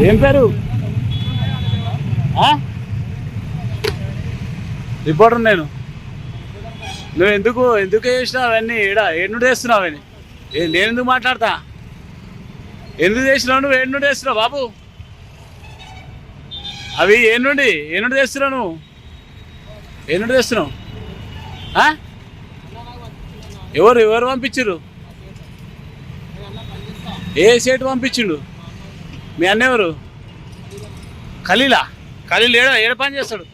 ఏం పేరు? రిపోర్టర్ నేను. నువ్వు ఎందుకు చేసినావు అవన్నీ? ఏడు చేస్తున్నావు అవన్నీ? నేను ఎందుకు మాట్లాడతా? ఎందుకు చేసినావు నువ్వు? ఏడు చేస్తున్నావు బాబు? అవి ఏనుండి చేస్తున్నావు నువ్వు? ఏనుండి చేస్తున్నావు? ఎవరు పంపించారు? ఏ సేటు పంపించిండు? మీ అన్న ఎవరు? ఖలీల్ ఏడ పని చేస్తాడు?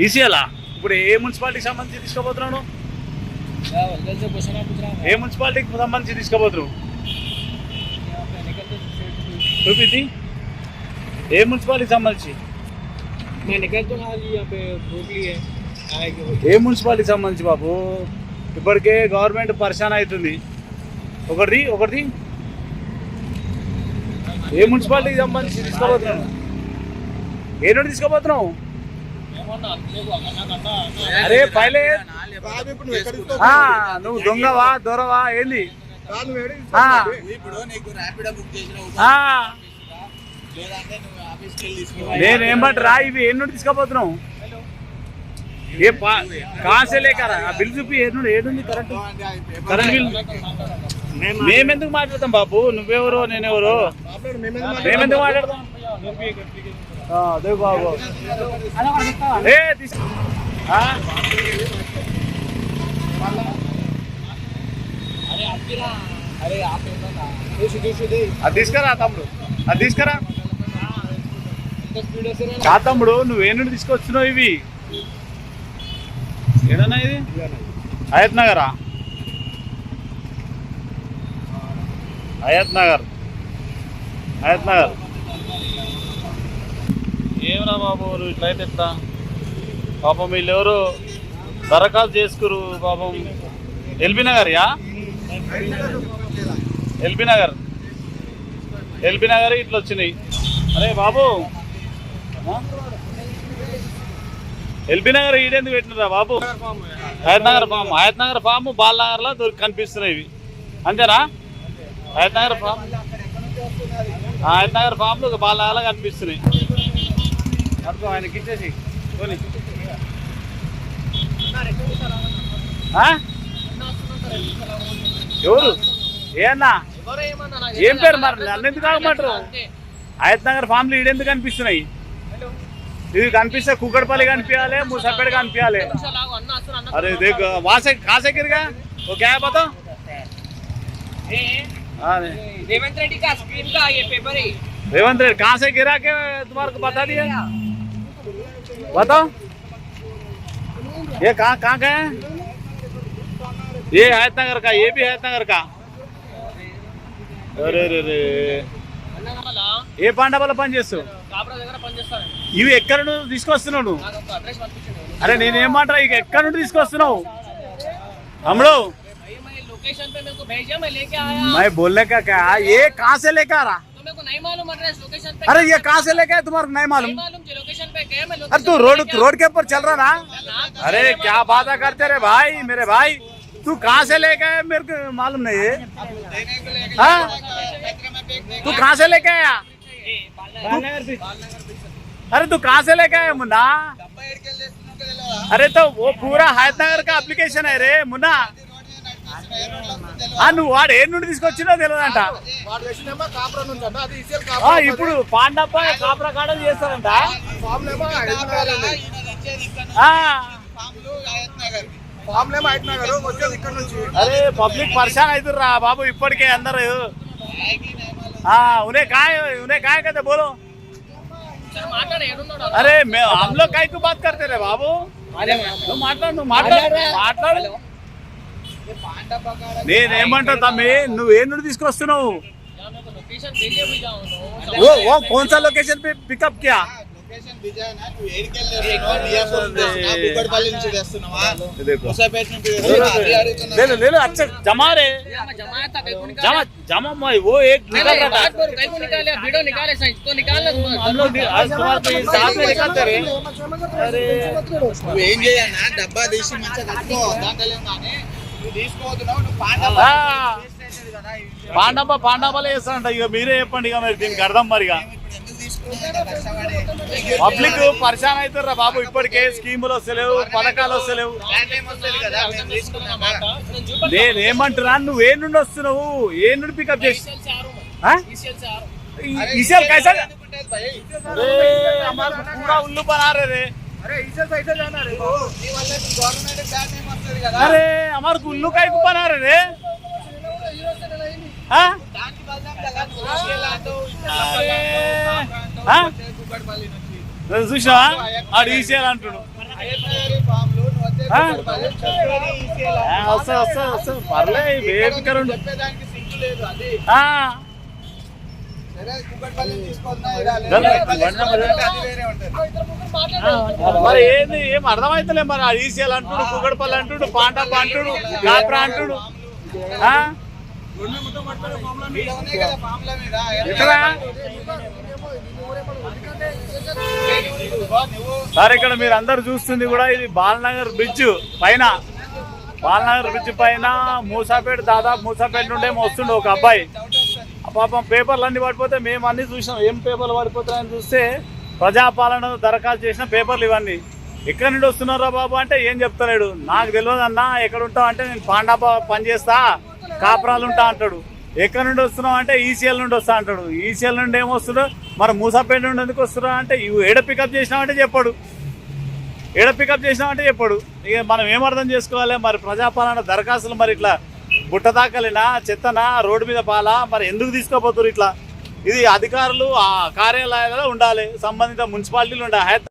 ఈసీఎలా? ఇప్పుడు ఏ మున్సిపాలిటీకి సంబంధించి తీసుకోబోతున్నావు? ఏ మున్సిపాలిటీకి సంబంధించి తీసుకోబోతున్నావు? చూపింది. ఏ మున్సిపాలిటీకి సంబంధించి? ఏ మున్సిపాలిటీకి సంబంధించి బాబు? ఇప్పటికే గవర్నమెంట్ పరిశాన్ అవుతుంది. ఒకటి ఏ మున్సిపాలిటీకి సంబంధించి తీసుకోబోతున్నావు? ఏ నుండి తీసుకోబోతున్నావు? అరే పైలే నువ్వు దొంగవా దొరవా ఏంది? నేనేం బట్రా ఇవి ఏ నుండి తీసుకోబోతున్నావు? ఏ కాసే లేకరా? ఆ బిల్ చూపి ఏడుంది కరెంట్ బిల్. మేమెందుకు మాట్లాడతాం బాబు? నువ్వెవరో నేనెవరో? మేమెందుకు మాట్లాడతాం? అదే బాబు. అది తీసుకురా తమ్ముడు, అది తీసుకురా. కా తమ్ముడు నువ్వే నుండి తీసుకొచ్చినావు ఇవి? ఏదన్నా ఇది హయత్ నగరా? హయత్ నగర్ ఏమరా బాబు నువ్వు ఇట్లయితే ఎట్లా? పాపం వీళ్ళెవరు దరఖాస్తు చేసుకురు పాపం. ఎల్బీ నగర్ ఇట్లా వచ్చినాయి. అరే బాబు ఎల్బీ నగర్ ఈడెందుకు పెట్టినరా బాబు? హయత్ నగర్ ఫామ్ బాలనగర్లో కనిపిస్తున్నాయి ఇవి, అంతేనా? హయత్ నగర్ ఫామ్లు బాలనగర్లో కనిపిస్తున్నాయి. అర్థం ఆయనకి ఇచ్చేసి కొని. ఎవరు? ఏ అన్నా? ఏం పేరు మరి? నన్ను ఎందుకు ఆగమంటారు? హయత్ నగర్ ఫామ్లు ఈడెందుకు కనిపిస్తున్నాయి? ఇది కనిపిస్తే కుక్కడపల్లి కనిపించాలి, ముసాపేట కనిపించాలి. अरे देख वहाँ से कहाँ से गिर गया वो? क्या है बताओ? रेवंत रेड्डी का स्क्रीन का ये पेपर है। रेवंत रेड्डी कहाँ से गिरा के तुम्हारे को बता दिया? बताओ ये कहाँ का है? ये हयत नगर का, ये भी हयत नगर का. अरे ఏ పాండవలో పని చేస్తావు? ఇవి ఎక్కడ నుండి తీసుకొస్తున్నావు నువ్వు? అరే నేనేం మాట, ఇక ఎక్కడ నుండి తీసుకొస్తున్నావు? हमलो लोकेशन पे मेरे को भेजा, मैं लेके आया. मैं बोलने का क्या, ये कहाँ से लेकर आ रहा? तो मेरे को नहीं मालूम एड्रेस लोकेशन पे. अरे ये कहाँ से लेके आया तुम्हारे नहीं मालूम? जो लोकेशन पे गया मैं. अरे तू रोड के ऊपर चल रहा ना? अरे क्या बात करते रे भाई, मेरे भाई तू कहाँ से लेके आया मेरे को मालूम नहीं है. तू कहाँ से लेके आया? अरे तू कहाँ से लेके आया मुन्ना? अरे तो वो पूरा हयत नगर का अप्लिकेशन है रे मुन्ना. నువ్వు వాడు ఏ నుండి తీసుకొచ్చినా తెలియదంట. ఇప్పుడు పాండప్ప కాపురా కాడ చేస్తారంట. అరే పబ్లిక్ పరిశాన్ అవుతుర్రా బాబు ఇప్పటికే అందరు. उन्हें काय कहते बोलो? अरे हम लोग काय को बात करते रहे बाबू? మాట్లాడు. నేనేమంటా తమ్మి, నువ్వు ఏ నుండి తీసుకొస్తున్నావు? वो कौन सा लोकेशन पे पिकअप किया? ले लो अच्छा जमा रे जमा वो एक निकल रहा था. वीडियो निकाले तो निकालना हम लोग साथ में निकालते रहे. अरे ఏం చేయాలన్నా డబ్బా తీసి మంచిగా కట్టుకో దాంట్లో తీసుకోవద్దు. పాండాబాలే చేస్తారంట. ఇక మీరే చెప్పండి ఇక మరి దీనికి అర్థం మరిగా. పబ్లిక్ పరిశాన్ అవుతారా బాబు, ఇప్పటికే స్కీములు వస్తలేవు, పథకాలు వస్తలేవు. నేనేమంటున్నా, నువ్వు ఏ నుండి వస్తున్నావు, ఏ నుండి పికప్ చేసి ఈసీఎల్ कैसा पूरा उल्लू बना रहे रे. अरे हमारे उल्लू का बना रहे रे. చూసావా ఆడు ఈసీఎల్ అంటుడు. వస్తా వస్తా వస్తా పర్లే వేపికరుండు. మరి ఏంది ఏం అర్థమైతలే మరి. ఆ ఈసీఎల్ అంటుడు, కుక్కడపల్లి అంటుడు, పాండప్ప అంటుడు, కాప్రా అంటుడు. సార్ ఇక్కడ మీరు అందరు చూస్తుంది కూడా ఇది బాలనగర్ బ్రిడ్జ్ పైన. బాలనగర్ బ్రిడ్జ్ పైన మూసాపేట, దాదాపు మూసాపేట నుండే వస్తుండే ఒక అబ్బాయి. పాపం పేపర్లు అన్ని పడిపోతే మేము అన్ని చూసినాం. ఏం పేపర్లు పడిపోతాయని చూస్తే ప్రజాపాలన దరఖాస్తు చేసిన పేపర్లు ఇవన్నీ. ఎక్కడి నుండి వస్తున్నారా బాబు అంటే ఏం చెప్తలేడు. నాకు తెలియదు అన్న, ఎక్కడ ఉంటావు అంటే నేను పాండాప పని చేస్తా, కాపురాలు ఉంటా అంటాడు. ఎక్కడి నుండి వస్తున్నావు అంటే ఈసీఎల్ నుండి వస్తా అంటాడు. ఈసీఎల్ నుండి ఏమొస్తున్నాడు, మరి మూసాపేట నుండి ఎందుకు వస్తున్నావు అంటే ఏడ పికప్ చేసినామంటే చెప్పాడు, ఏడ పికప్ చేసినామంటే చెప్పాడు. ఇక మనం ఏమర్థం చేసుకోవాలి మరి. ప్రజాపాలన దరఖాస్తులు మరి ఇట్లా బుట్ట దాకలేనా, చెత్తనా, రోడ్డు మీద పాలా, మరి ఎందుకు తీసుకోపోతారు ఇట్లా? ఇది అధికారులు ఆ కార్యాలయాలలో ఉండాలి, సంబంధిత మున్సిపాలిటీలు ఉండాలి.